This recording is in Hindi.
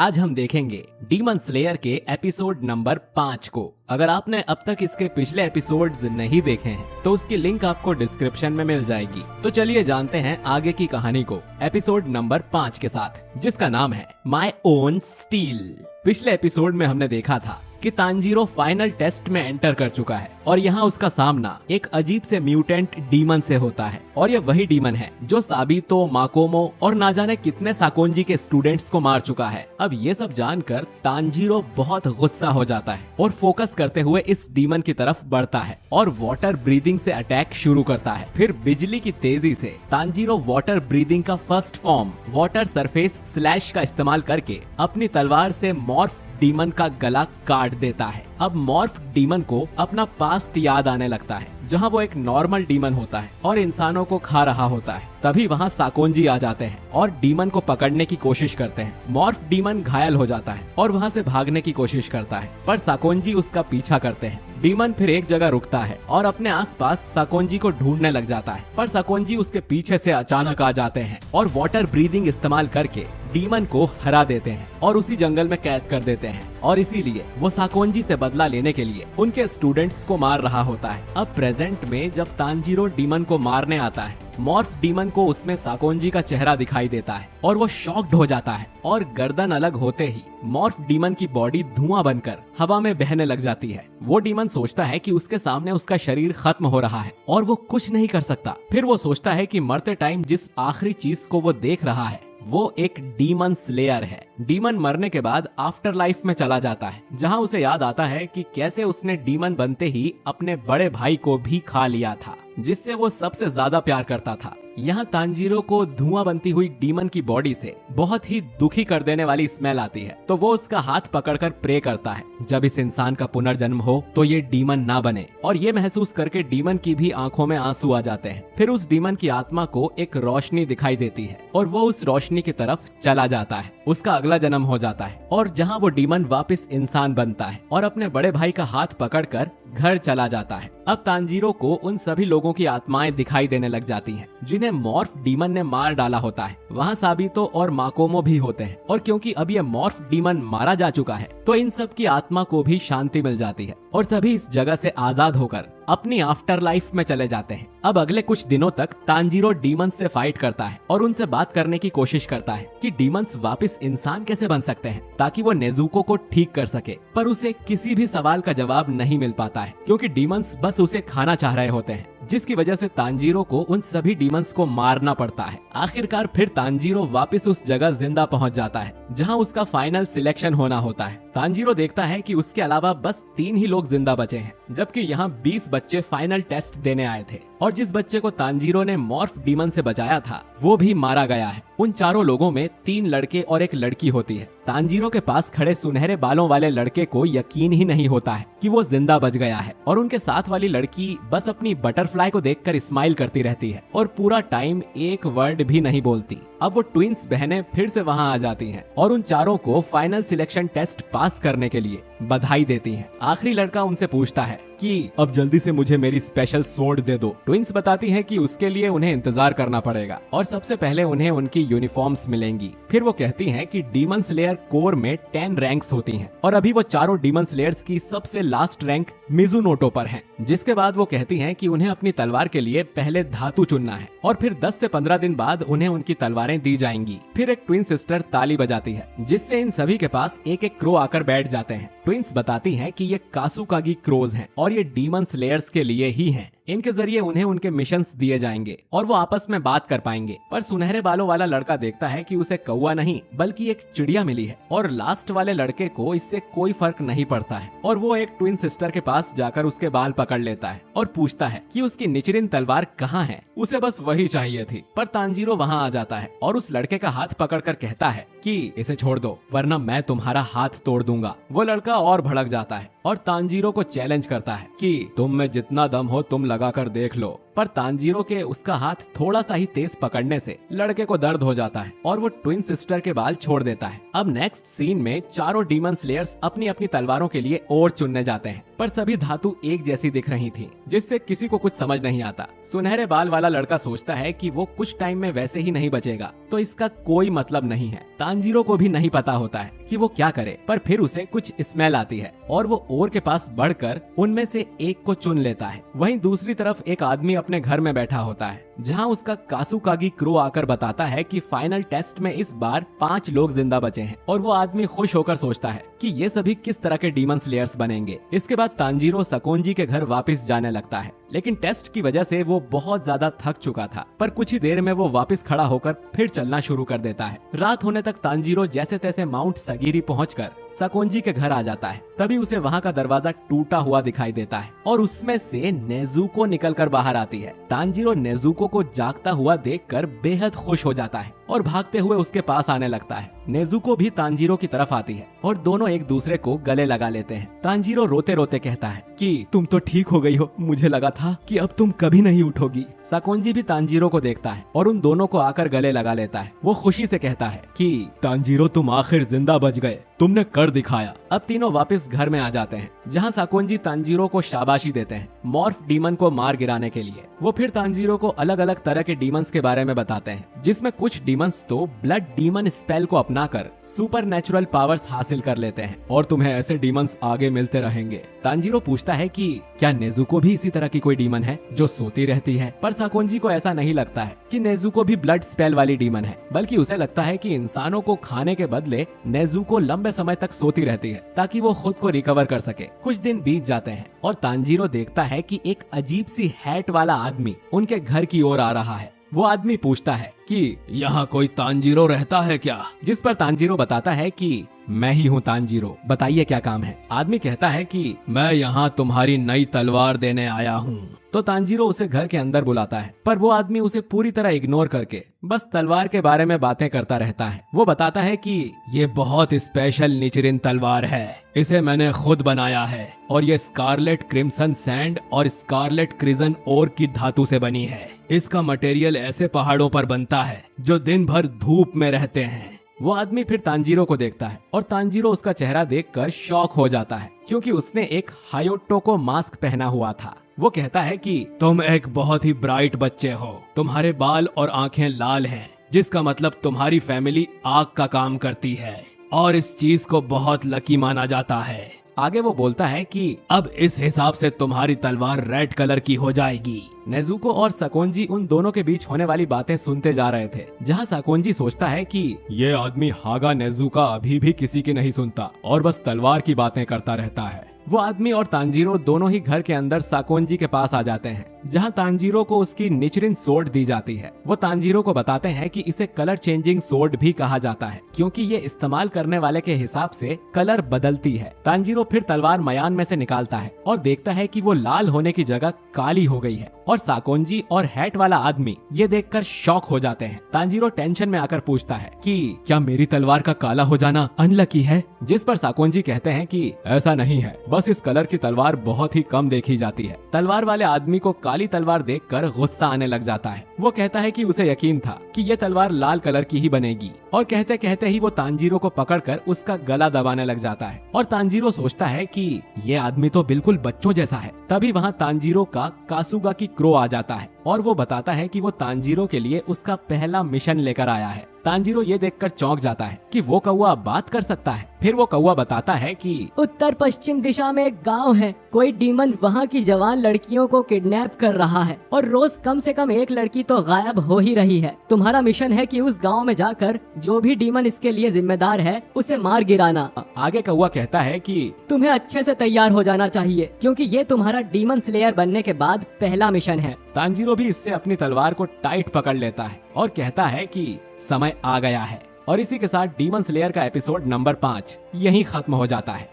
आज हम देखेंगे डीमन स्लेयर के एपिसोड नंबर 5 को। अगर आपने अब तक इसके पिछले एपिसोड्स नहीं देखे हैं तो उसकी लिंक आपको डिस्क्रिप्शन में मिल जाएगी। तो चलिए जानते हैं आगे की कहानी को एपिसोड नंबर 5 के साथ, जिसका नाम है माय ओन स्टील। पिछले एपिसोड में हमने देखा था कि तांजीरो फाइनल टेस्ट में एंटर कर चुका है और यहाँ उसका सामना एक अजीब से म्यूटेंट डीमन से होता है। और ये वही डीमन है जो साबितो, माकोमो और ना जाने कितने साकोंजी के स्टूडेंट्स को मार चुका है। अब ये सब जानकर तांजीरो बहुत गुस्सा हो जाता है और फोकस करते हुए इस डीमन की तरफ बढ़ता है और वाटर ब्रीदिंग से अटैक शुरू करता है। फिर बिजली की तेजी से तांजीरो वाटर ब्रीदिंग का first form water surface slash का इस्तेमाल करके अपनी तलवार से मॉर्फ डीमन का गला काट देता है। अब मॉर्फ डीमन को अपना पास्ट याद आने लगता है, जहां वो एक नॉर्मल डीमन होता है और इंसानों को खा रहा होता है। तभी वहां साकोंजी आ जाते हैं और डीमन को पकड़ने की कोशिश करते हैं। मॉर्फ डीमन घायल हो जाता है और वहां से भागने की कोशिश करता है, पर साकोंजी उसका पीछा करते हैं। डीमन फिर एक जगह रुकता है और अपने आसपास साकोंजी को ढूंढने लग जाता है, पर साकोंजी उसके पीछे से अचानक आ जाते हैं और वाटर ब्रीदिंग इस्तेमाल करके डीमन को हरा देते हैं और उसी जंगल में कैद कर देते हैं। और इसीलिए वो साकोंजी से बदला लेने के लिए उनके स्टूडेंट्स को मार रहा होता है। अब प्रेजेंट में जब तांजीरो डीमन को मारने आता है, मॉर्फ डीमन को उसमें साकोंजी का चेहरा दिखाई देता है और वो शॉक्ड हो जाता है और गर्दन अलग होते ही मॉर्फ डीमन की बॉडी धुआं बनकर हवा में बहने लग जाती है। वो डीमन सोचता है कि उसके सामने उसका शरीर खत्म हो रहा है और वो कुछ नहीं कर सकता। फिर वो सोचता है कि मरते टाइम जिस आखिरी चीज को वो देख रहा है वो एक डीमन स्लेयर है। डीमन मरने के बाद आफ्टर लाइफ में चला जाता है, जहां उसे याद आता है कि कैसे उसने डीमन बनते ही अपने बड़े भाई को भी खा लिया था, जिससे वो सबसे ज्यादा प्यार करता था। यहाँ तांजीरो को धुआं बनती हुई डीमन की बॉडी से बहुत ही दुखी कर देने वाली स्मेल आती है, तो वो उसका हाथ पकड़कर प्रे करता है जब इस इंसान का पुनर्जन्म हो तो ये डीमन ना बने। और ये महसूस करके डीमन की भी आंखों में आंसू आ जाते हैं। फिर उस डीमन की आत्मा को एक रोशनी दिखाई देती है और वो उस रोशनी की तरफ चला जाता है। उसका अगला जन्म हो जाता है और जहाँ वो डीमन वापस इंसान बनता है और अपने बड़े भाई का हाथ पकड़कर घर चला जाता है। अब तांजीरो को उन सभी लोगों की आत्माएं दिखाई देने लग जाती हैं जिन्हें मॉर्फ डीमन ने मार डाला होता है। वहाँ साबितो और माकोमो भी होते हैं और क्योंकि अब ये मॉर्फ डीमन मारा जा चुका है तो इन सब की आत्मा को भी शांति मिल जाती है और सभी इस जगह से आजाद होकर अपनी आफ्टर लाइफ में चले जाते हैं। अब अगले कुछ दिनों तक तांजीरो डीमन से फाइट करता है और उनसे बात करने की कोशिश करता है कि डीमंस वापस इंसान कैसे बन सकते हैं ताकि वो नेजुको को ठीक कर सके, पर उसे किसी भी सवाल का जवाब नहीं मिल पाता है क्योंकि डीमंस बस उसे खाना चाह रहे होते हैं, जिसकी वजह से तांजीरो को उन सभी डीमंस को मारना पड़ता है। आखिरकार फिर तांजीरो वापस उस जगह जिंदा पहुंच जाता है जहां उसका फाइनल सिलेक्शन होना होता है। तांजीरो देखता है कि उसके अलावा बस 3 ही लोग जिंदा बचे हैं, जबकि यहाँ 20 बच्चे फाइनल टेस्ट देने आए थे और जिस बच्चे को तांजीरो ने मॉर्फ डीमन से बचाया था वो भी मारा गया है। उन चारों लोगों में 3 लड़के और एक लड़की होती है। तांजीरो के पास खड़े सुनहरे बालों वाले लड़के को यकीन ही नहीं होता है कि वो जिंदा बच गया है और उनके साथ वाली लड़की बस अपनी बटरफ्लाई को देखकर स्माइल करती रहती है और पूरा टाइम एक वर्ड भी नहीं बोलती। अब वो ट्विंस बहनें फिर से वहाँ आ जाती हैं और उन चारों को फाइनल सिलेक्शन टेस्ट पास करने के लिए बधाई देती हैं। आखिरी लड़का उनसे पूछता है कि अब जल्दी से मुझे मेरी स्पेशल सोर्ड दे दो। ट्विंस बताती हैं कि उसके लिए उन्हें इंतजार करना पड़ेगा और सबसे पहले उन्हें उनकी यूनिफॉर्म्स मिलेंगी। फिर वो कहती हैं कि डीमन स्लेयर कोर में 10 रैंक्स होती हैं और अभी वो चारों डीमन स्लेयर्स की सबसे लास्ट रैंक मिजुनोटो पर है। जिसके बाद वो कहती हैं कि उन्हें अपनी तलवार के लिए पहले धातु चुनना है और फिर 10 से 15 दिन बाद उन्हें उनकी तलवारें दी जाएंगी। फिर एक ट्विन सिस्टर ताली बजाती है जिससे इन सभी के पास एक एक क्रो आकर बैठ जाते हैं। ट्विंस बताती हैं कि ये कासुकागी क्रोज हैं और ये डीमन स्लेयर्स के लिए ही हैं। इनके जरिए उन्हें उनके मिशंस दिए जाएंगे और वो आपस में बात कर पाएंगे। पर सुनहरे बालों वाला लड़का देखता है कि उसे कौवा नहीं बल्कि एक चिड़िया मिली है और लास्ट वाले लड़के को इससे कोई फर्क नहीं पड़ता है और वो एक ट्विन सिस्टर के पास जाकर उसके बाल पकड़ लेता है और पूछता है कि उसकी निचरिन तलवार कहाँ है, उसे बस वही चाहिए थी। पर तांजीरो वहाँ आ जाता है और उस लड़के का हाथ पकड़कर कहता है कि इसे छोड़ दो वरना मैं तुम्हारा हाथ तोड़ दूंगा। वो लड़का और भड़क जाता है और तांजीरो को चैलेंज करता है कि तुम में जितना दम हो तुम लगाकर देख लो। पर तांजीरो के उसका हाथ थोड़ा सा ही तेज पकड़ने से लड़के को दर्द हो जाता है और वो ट्विन सिस्टर के बाल छोड़ देता है। अब नेक्स्ट सीन में चारों डीमन स्लेयर्स अपनी अपनी तलवारों के लिए और चुनने जाते हैं, पर सभी धातु एक जैसी दिख रही थी, जिससे किसी को कुछ समझ नहीं आता। सुनहरे बाल वाला लड़का सोचता है कि वो कुछ टाइम में वैसे ही नहीं बचेगा, तो इसका कोई मतलब नहीं है। तांजीरो को भी नहीं पता होता है कि वो क्या करे, पर फिर उसे कुछ स्मेल आती है और वो ओर के पास बढ़कर उनमें से एक को चुन लेता है। वहीं दूसरी तरफ एक आदमी अपने घर में बैठा होता है, जहां उसका कासुकागी क्रो आकर बताता है कि फाइनल टेस्ट में इस बार 5 लोग जिंदा बचे हैं, और वो आदमी खुश होकर सोचता है कि ये सभी किस तरह के डीमन स्लेयर्स बनेंगे। इसके बाद तांजीरो सकोंजी के घर वापस जाने लगता है, लेकिन टेस्ट की वजह से वो बहुत ज्यादा थक चुका था, पर कुछ ही देर में वो वापस खड़ा होकर फिर चलना शुरू कर देता है। रात होने तक तांजीरो जैसे तैसे माउंट सगीरी पहुंचकर सकोंजी के घर आ जाता है। तभी उसे वहां का दरवाजा टूटा हुआ दिखाई देता है और उसमें से नेजुको निकलकर बाहर आती है। तांजीरो नेजुको को जागता हुआ देखकर बेहद खुश हो जाता है और भागते हुए उसके पास आने लगता है। नेजुको भी तांजीरो की तरफ आती है और दोनों एक दूसरे को गले लगा लेते हैं। तांजीरो रोते रोते कहता है कि तुम तो ठीक हो गई हो, मुझे लगा था कि अब तुम कभी नहीं उठोगी। सकोंजी भी तांजीरो को देखता है और उन दोनों को आकर गले लगा लेता है। वो खुशी से कहता है कि तांजीरो तुम आखिर जिंदा बच गए, तुमने कर दिखाया। अब तीनों वापस घर में आ जाते हैं, जहां सकोंजी तांजीरो को शाबाशी देते हैं मॉर्फ डीमन को मार गिराने के लिए। वो फिर तांजीरो को अलग अलग तरह के डीमंस के बारे में बताते हैं, जिसमें कुछ डीमंस तो ब्लड डीमन स्पेल को अपनाकर सुपर नेचुरल पावर्स हासिल कर लेते हैं और तुम्हें ऐसे डीमंस आगे मिलते रहेंगे। तांजीरो पूछता है कि क्या नेजुको भी इसी तरह की कोई डीमन है जो सोती रहती है, पर सकोंजी को ऐसा नहीं लगता है कि नेजुको भी ब्लड स्पेल वाली डीमन है, बल्कि उसे लगता है कि इंसानों को खाने के बदले नेजुको लंबे समय तक सोती रहती है ताकि वो खुद को रिकवर कर सके। कुछ दिन बीत जाते हैं और तांजीरो देखता है कि एक अजीब सी हैट वाला आदमी उनके घर की ओर आ रहा है। वो आदमी पूछता है कि यहाँ कोई तांजीरो रहता है क्या? जिस पर तांजीरो बताता है कि मैं ही हूँ तांजीरो, बताइए क्या काम है? आदमी कहता है कि मैं यहाँ तुम्हारी नई तलवार देने आया हूँ। तो तांजीरो उसे घर के अंदर बुलाता है, पर वो आदमी उसे पूरी तरह इग्नोर करके बस तलवार के बारे में बातें करता रहता है। वो बताता है कि ये बहुत स्पेशल निचरिन तलवार है, इसे मैंने खुद बनाया है और ये स्कारलेट क्रिम्सन सैंड और स्कारलेट क्रिजन ओर की धातु से बनी है। इसका मटेरियल ऐसे पहाड़ों पर बनता है जो दिन भर धूप में रहते हैं। वो आदमी फिर तांजीरो को देखता है और तांजीरो उसका चेहरा देखकर शॉक हो जाता है, क्योंकि उसने एक हायोटोको मास्क पहना हुआ था। वो कहता है कि तुम एक बहुत ही ब्राइट बच्चे हो, तुम्हारे बाल और आंखें लाल हैं, जिसका मतलब तुम्हारी फैमिली आग का काम करती है और इस चीज को बहुत लकी माना जाता है। आगे वो बोलता है कि अब इस हिसाब से तुम्हारी तलवार रेड कलर की हो जाएगी। नेजुको और सकोंजी उन दोनों के बीच होने वाली बातें सुनते जा रहे थे, जहां सकोंजी सोचता है कि ये आदमी हागा नेजुका अभी भी किसी की नहीं सुनता और बस तलवार की बातें करता रहता है। वो आदमी और तांजीरो दोनों ही घर के अंदर सकोंजी के पास आ जाते हैं, जहां तांजीरो को उसकी निचरिन सोर्ड दी जाती है। वो तांजीरो को बताते हैं कि इसे कलर चेंजिंग सोर्ड भी कहा जाता है, क्योंकि ये इस्तेमाल करने वाले के हिसाब से कलर बदलती है। तांजीरो फिर तलवार मयान में से निकालता है और देखता है कि वो लाल होने की जगह काली हो गई है, और सकोंजी और हैट वाला आदमी ये देखकर शॉक हो जाते हैं। तांजीरो टेंशन में आकर पूछता है कि क्या मेरी तलवार का काला हो जाना अनलकी है? जिस पर सकोंजी कहते हैं कि ऐसा नहीं है, बस इस कलर की तलवार बहुत ही कम देखी जाती है। तलवार वाले आदमी को काली तलवार देखकर गुस्सा आने लग जाता है। वो कहता है कि उसे यकीन था कि ये तलवार लाल कलर की ही बनेगी, और कहते कहते ही वो तांजीरो को पकड़कर उसका गला दबाने लग जाता है। और तांजीरो सोचता है कि ये आदमी तो बिल्कुल बच्चों जैसा है। तभी वहाँ तांजीरो का कासुगा की क्रो आ जाता है और वो बताता है कि वो तांजीरो के लिए उसका पहला मिशन लेकर आया है। तांजीरो ये देखकर चौंक जाता है कि वो कौवा बात कर सकता है। फिर वो कौवा बताता है कि उत्तर पश्चिम दिशा में एक गांव है, कोई डीमन वहां की जवान लड़कियों को किडनैप कर रहा है और रोज कम से कम एक लड़की तो गायब हो ही रही है। तुम्हारा मिशन है कि उस गांव में जाकर जो भी डीमन इसके लिए जिम्मेदार है उसे मार गिराना। आगे कौवा कहता है कि तुम्हें अच्छे से तैयार हो जाना चाहिए, क्योंकि ये तुम्हारा डीमन स्लेयर बनने के बाद पहला मिशन है। तांजीरो भी इससे अपनी तलवार को टाइट पकड़ लेता है और कहता है कि समय आ गया है। और इसी के साथ डीमन स्लेयर का एपिसोड नंबर 5 यहीं खत्म हो जाता है।